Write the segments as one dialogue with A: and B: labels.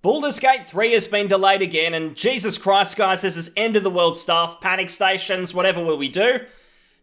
A: Baldur's Gate 3 has been delayed again, and Jesus Christ, guys, this is end of the world stuff, panic stations, whatever will we do?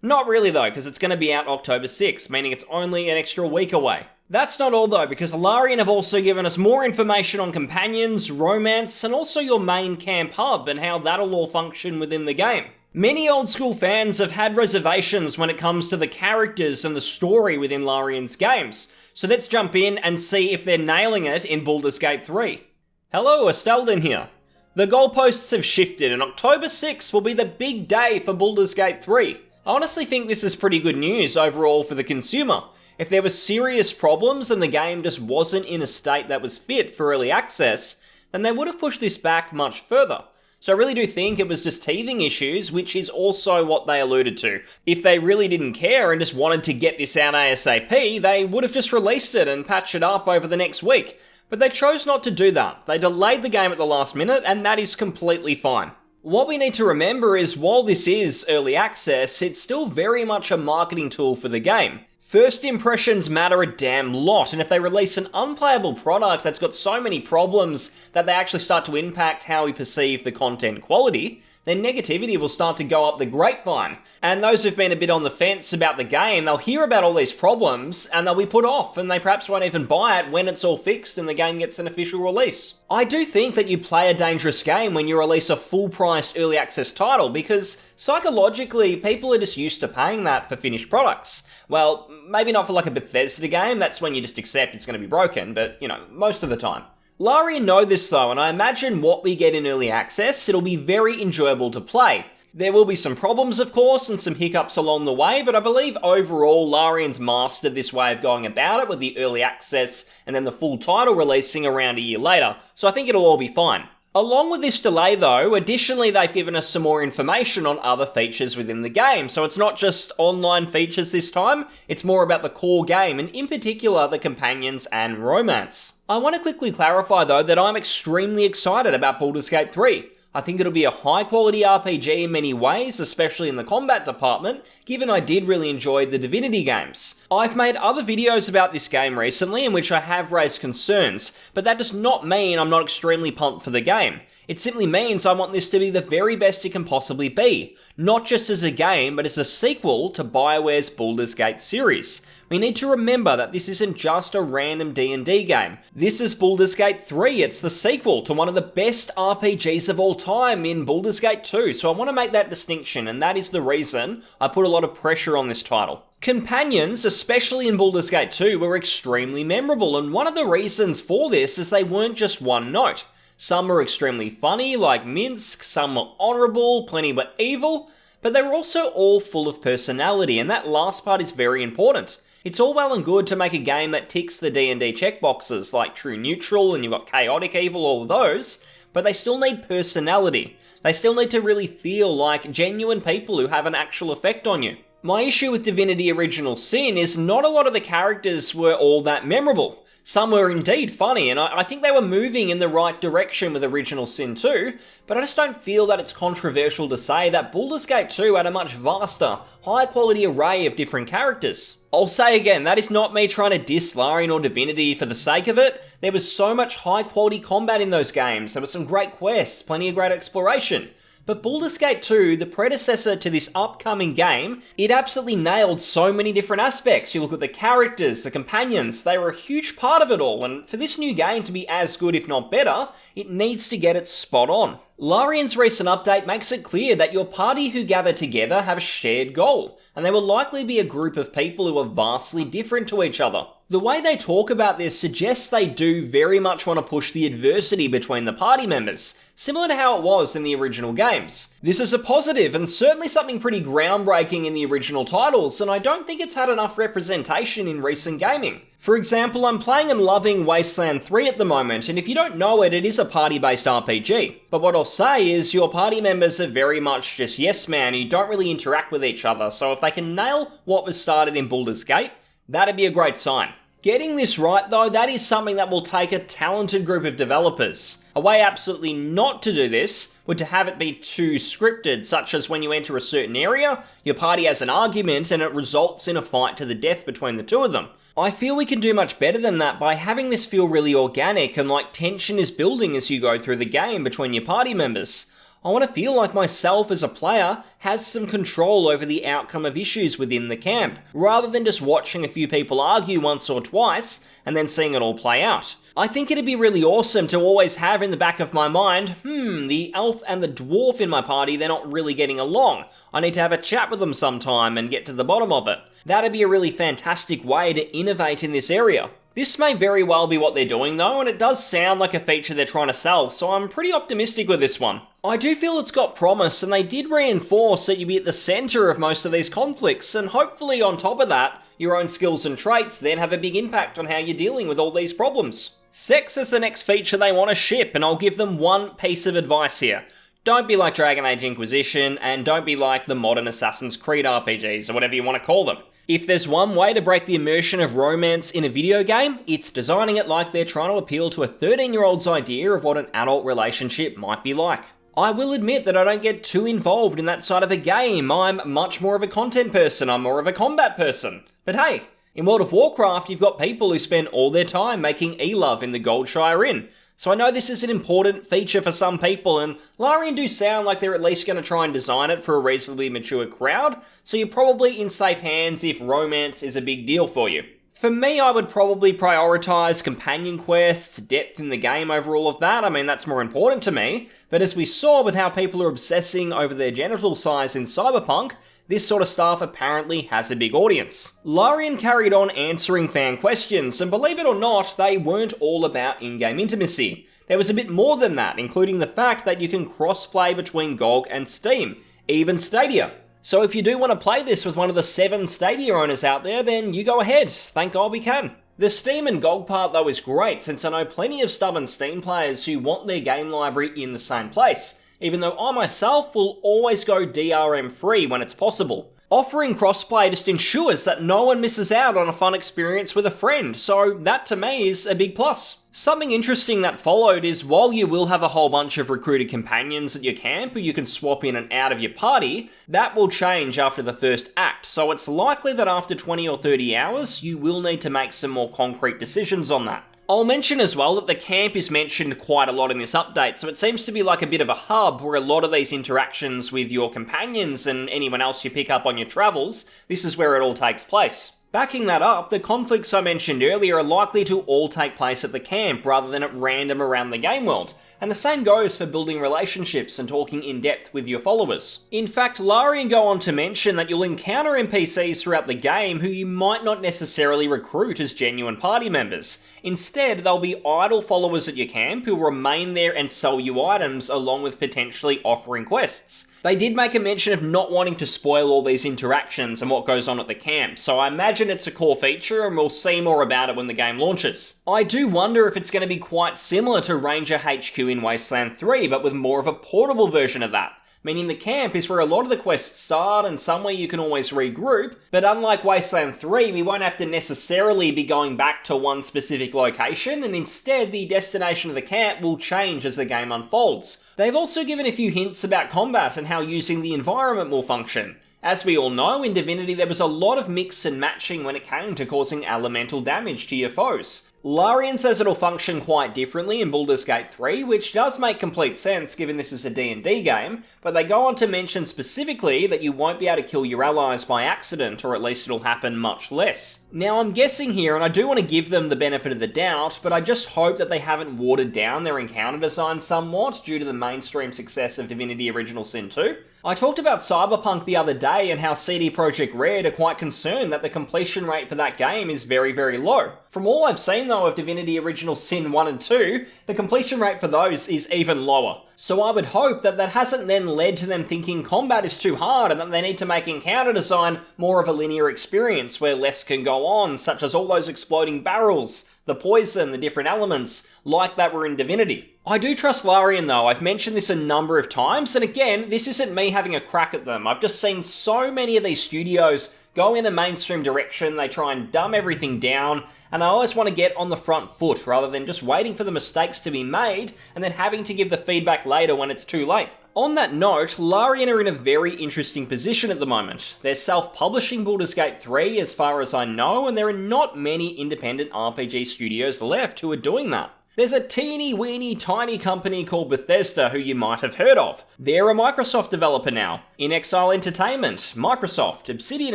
A: Not really though, because it's going to be out October 6th, meaning it's only an extra week away. That's not all though, because Larian have also given us more information on companions, romance, and also your main camp hub and how that'll all function within the game. Many old school fans have had reservations when it comes to the characters and the story within Larian's games, so let's jump in and see if they're nailing it in Baldur's Gate 3. Hello, Estelden here. The goalposts have shifted and October 6th will be the big day for Baldur's Gate 3. I honestly think this is pretty good news overall for the consumer. If there were serious problems and the game just wasn't in a state that was fit for early access, then they would have pushed this back much further. So I really do think it was just teething issues, which is also what they alluded to. If they really didn't care and just wanted to get this out ASAP, they would have just released it and patched it up over the next week. But they chose not to do that. They delayed the game at the last minute, and that is completely fine. What we need to remember is while this is early access, it's still very much a marketing tool for the game. First impressions matter a damn lot, and if they release an unplayable product that's got so many problems that they actually start to impact how we perceive the content quality, then negativity will start to go up the grapevine. And those who've been a bit on the fence about the game, they'll hear about all these problems and they'll be put off, and they perhaps won't even buy it when it's all fixed and the game gets an official release. I do think that you play a dangerous game when you release a full-priced early access title, because psychologically people are just used to paying that for finished products. Well, maybe not for like a Bethesda game, that's when you just accept it's going to be broken, but most of the time. Larian know this though, and I imagine what we get in early access, it'll be very enjoyable to play. There will be some problems of course, and some hiccups along the way, but I believe overall Larian's mastered this way of going about it with the early access and then the full title releasing around a year later, so I think it'll all be fine. Along with this delay though, additionally they've given us some more information on other features within the game, so it's not just online features this time, it's more about the core game, and in particular the companions and romance. I want to quickly clarify though that I'm extremely excited about Baldur's Gate 3. I think it'll be a high quality RPG in many ways, especially in the combat department, given I did really enjoy the Divinity games. I've made other videos about this game recently in which I have raised concerns, but that does not mean I'm not extremely pumped for the game. It simply means I want this to be the very best it can possibly be, not just as a game, but as a sequel to BioWare's Baldur's Gate series. We need to remember that this isn't just a random D&D game. This is Baldur's Gate 3, it's the sequel to one of the best RPGs of all time in Baldur's Gate 2, so I want to make that distinction, and that is the reason I put a lot of pressure on this title. Companions, especially in Baldur's Gate 2, were extremely memorable, and one of the reasons for this is they weren't just one note. Some were extremely funny, like Minsk, some were honourable, plenty were evil, but they were also all full of personality, and that last part is very important. It's all well and good to make a game that ticks the D&D checkboxes, like true neutral, and you've got chaotic evil, all of those, but they still need personality. They still need to really feel like genuine people who have an actual effect on you. My issue with Divinity Original Sin is not a lot of the characters were all that memorable. Some were indeed funny, and I think they were moving in the right direction with Original Sin 2, but I just don't feel that it's controversial to say that Baldur's Gate 2 had a much vaster, higher quality array of different characters. I'll say again, that is not me trying to diss Larian or Divinity for the sake of it. There was so much high quality combat in those games, there were some great quests, plenty of great exploration. But Baldur's Gate 2, the predecessor to this upcoming game, it absolutely nailed so many different aspects. You look at the characters, the companions, they were a huge part of it all, and for this new game to be as good if not better, it needs to get it spot on. Larian's recent update makes it clear that your party who gather together have a shared goal, and they will likely be a group of people who are vastly different to each other. The way they talk about this suggests they do very much want to push the adversity between the party members, similar to how it was in the original games. This is a positive and certainly something pretty groundbreaking in the original titles, and I don't think it's had enough representation in recent gaming. For example, I'm playing and loving Wasteland 3 at the moment, and if you don't know it, it is a party-based RPG. But what I'll say is your party members are very much just yes man who don't really interact with each other, so if they can nail what was started in Baldur's Gate, that'd be a great sign. Getting this right though, that is something that will take a talented group of developers. A way absolutely not to do this would to have it be too scripted, such as when you enter a certain area, your party has an argument and it results in a fight to the death between the two of them. I feel we can do much better than that by having this feel really organic and like tension is building as you go through the game between your party members. I want to feel like myself as a player has some control over the outcome of issues within the camp, rather than just watching a few people argue once or twice and then seeing it all play out. I think it'd be really awesome to always have in the back of my mind, the elf and the dwarf in my party, they're not really getting along. I need to have a chat with them sometime and get to the bottom of it. That'd be a really fantastic way to innovate in this area. This may very well be what they're doing though, and it does sound like a feature they're trying to sell, so I'm pretty optimistic with this one. I do feel it's got promise, and they did reinforce that you'd be at the centre of most of these conflicts, and hopefully on top of that, your own skills and traits then have a big impact on how you're dealing with all these problems. Sex is the next feature they want to ship, and I'll give them one piece of advice here. Don't be like Dragon Age Inquisition, and don't be like the modern Assassin's Creed RPGs, or whatever you want to call them. If there's one way to break the immersion of romance in a video game, it's designing it like they're trying to appeal to a 13-year-old's idea of what an adult relationship might be like. I will admit that I don't get too involved in that side of a game. I'm much more of a content person, I'm more of a combat person. But hey, in World of Warcraft, you've got people who spend all their time making e-love in the Goldshire Inn. So I know this is an important feature for some people, and Larian do sound like they're at least going to try and design it for a reasonably mature crowd, so you're probably in safe hands if romance is a big deal for you. For me, I would probably prioritise companion quests, depth in the game over all of that. I mean, that's more important to me. But as we saw with how people are obsessing over their genital size in Cyberpunk, this sort of stuff apparently has a big audience. Larian carried on answering fan questions, and believe it or not, they weren't all about in-game intimacy. There was a bit more than that, including the fact that you can cross-play between GOG and Steam, even Stadia. So if you do want to play this with one of the 7 Stadia owners out there, then you go ahead. Thank God we can. The Steam and GOG part though is great, since I know plenty of stubborn Steam players who want their game library in the same place, even though I myself will always go DRM free when it's possible. Offering crossplay just ensures that no one misses out on a fun experience with a friend, so that to me is a big plus. Something interesting that followed is while you will have a whole bunch of recruited companions at your camp who you can swap in and out of your party, that will change after the first act, so it's likely that after 20 or 30 hours you will need to make some more concrete decisions on that. I'll mention as well that the camp is mentioned quite a lot in this update, so it seems to be like a bit of a hub where a lot of these interactions with your companions and anyone else you pick up on your travels, this is where it all takes place. Backing that up, the conflicts I mentioned earlier are likely to all take place at the camp rather than at random around the game world, and the same goes for building relationships and talking in depth with your followers. In fact, Larian go on to mention that you'll encounter NPCs throughout the game who you might not necessarily recruit as genuine party members. Instead, they'll be idle followers at your camp who will remain there and sell you items along with potentially offering quests. They did make a mention of not wanting to spoil all these interactions and what goes on at the camp, so I imagine it's a core feature and we'll see more about it when the game launches. I do wonder if it's going to be quite similar to Ranger HQ in Wasteland 3, but with more of a portable version of that. Meaning the camp is where a lot of the quests start and somewhere you can always regroup, but unlike Wasteland 3, we won't have to necessarily be going back to one specific location, and instead the destination of the camp will change as the game unfolds. They've also given a few hints about combat and how using the environment will function. As we all know, in Divinity there was a lot of mix and matching when it came to causing elemental damage to your foes. Larian says it'll function quite differently in Baldur's Gate 3, which does make complete sense given this is a D&D game, but they go on to mention specifically that you won't be able to kill your allies by accident, or at least it'll happen much less. Now I'm guessing here, and I do want to give them the benefit of the doubt, but I just hope that they haven't watered down their encounter design somewhat due to the mainstream success of Divinity Original Sin 2. I talked about Cyberpunk the other day and how CD Projekt Red are quite concerned that the completion rate for that game is very, very low. From all I've seen though of Divinity Original Sin 1 and 2, the completion rate for those is even lower. So I would hope that that hasn't then led to them thinking combat is too hard and that they need to make encounter design more of a linear experience where less can go on, such as all those exploding barrels, the poison, the different elements, like that were in Divinity. I do trust Larian though, I've mentioned this a number of times, and again, this isn't me having a crack at them. I've just seen so many of these studios go in a mainstream direction, they try and dumb everything down, and I always want to get on the front foot rather than just waiting for the mistakes to be made and then having to give the feedback later when it's too late. On that note, Larian are in a very interesting position at the moment. They're self-publishing Baldur's Gate 3 as far as I know, and there are not many independent RPG studios left who are doing that. There's a teeny weeny tiny company called Bethesda who you might have heard of. They're a Microsoft developer now. In Exile Entertainment, Microsoft. Obsidian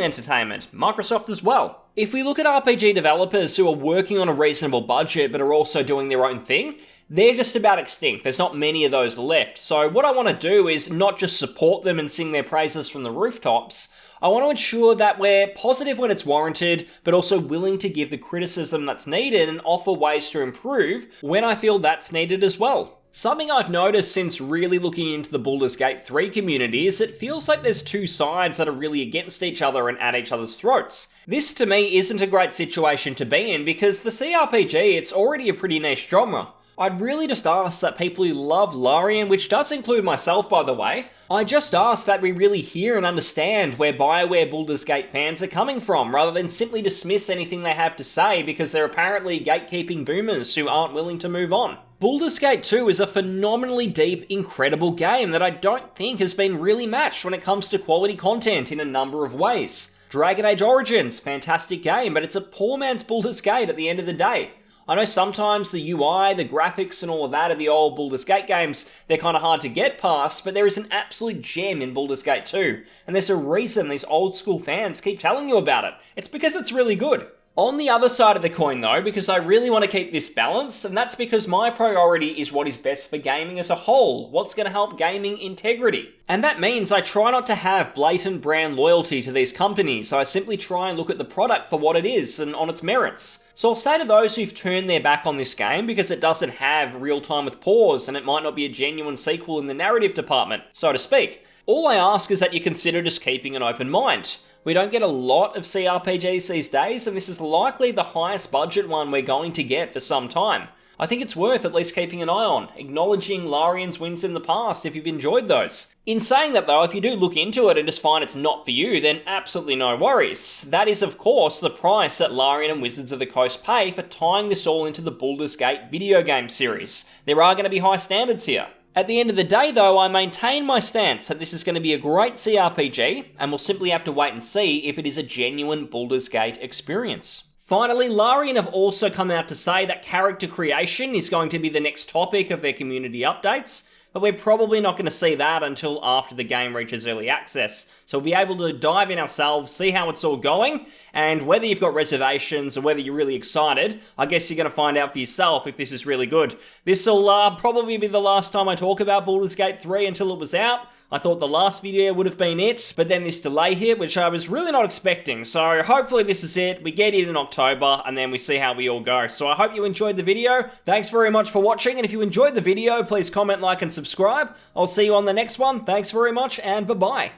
A: Entertainment, Microsoft as well. If we look at RPG developers who are working on a reasonable budget but are also doing their own thing, they're just about extinct. There's not many of those left. So what I want to do is not just support them and sing their praises from the rooftops. I want to ensure that we're positive when it's warranted, but also willing to give the criticism that's needed and offer ways to improve when I feel that's needed as well. Something I've noticed since really looking into the Baldur's Gate 3 community is it feels like there's two sides that are really against each other and at each other's throats. This to me isn't a great situation to be in because the CRPG, it's already a pretty niche genre. I'd really just ask that people who love Larian, which does include myself by the way, I just ask that we really hear and understand where BioWare Baldur's Gate fans are coming from, rather than simply dismiss anything they have to say because they're apparently gatekeeping boomers who aren't willing to move on. Baldur's Gate 2 is a phenomenally deep, incredible game that I don't think has been really matched when it comes to quality content in a number of ways. Dragon Age Origins, fantastic game, but it's a poor man's Baldur's Gate at the end of the day. I know sometimes the UI, the graphics and all of that of the old Baldur's Gate games, they're kind of hard to get past, but there is an absolute gem in Baldur's Gate 2, and there's a reason these old school fans keep telling you about it. It's because it's really good. On the other side of the coin though, because I really want to keep this balanced, and that's because my priority is what is best for gaming as a whole, what's going to help gaming integrity. And that means I try not to have blatant brand loyalty to these companies, so I simply try and look at the product for what it is and on its merits. So I'll say to those who've turned their back on this game because it doesn't have real time with pause and it might not be a genuine sequel in the narrative department, so to speak. All I ask is that you consider just keeping an open mind. We don't get a lot of CRPGs these days, and this is likely the highest budget one we're going to get for some time. I think it's worth at least keeping an eye on, acknowledging Larian's wins in the past if you've enjoyed those. In saying that though, if you do look into it and just find it's not for you, then absolutely no worries. That is of course the price that Larian and Wizards of the Coast pay for tying this all into the Baldur's Gate video game series. There are going to be high standards here. At the end of the day though, I maintain my stance that this is going to be a great CRPG, and we'll simply have to wait and see if it is a genuine Baldur's Gate experience. Finally, Larian have also come out to say that character creation is going to be the next topic of their community updates, but we're probably not going to see that until after the game reaches early access. So we'll be able to dive in ourselves, see how it's all going, and whether you've got reservations or whether you're really excited, I guess you're going to find out for yourself if this is really good. This will probably be the last time I talk about Baldur's Gate 3 until it was out. I thought the last video would have been it, but then this delay hit, which I was really not expecting. So hopefully this is it. We get it in October, and then we see how we all go. So I hope you enjoyed the video. Thanks very much for watching, and if you enjoyed the video, please comment, like, and subscribe. I'll see you on the next one. Thanks very much, and bye-bye.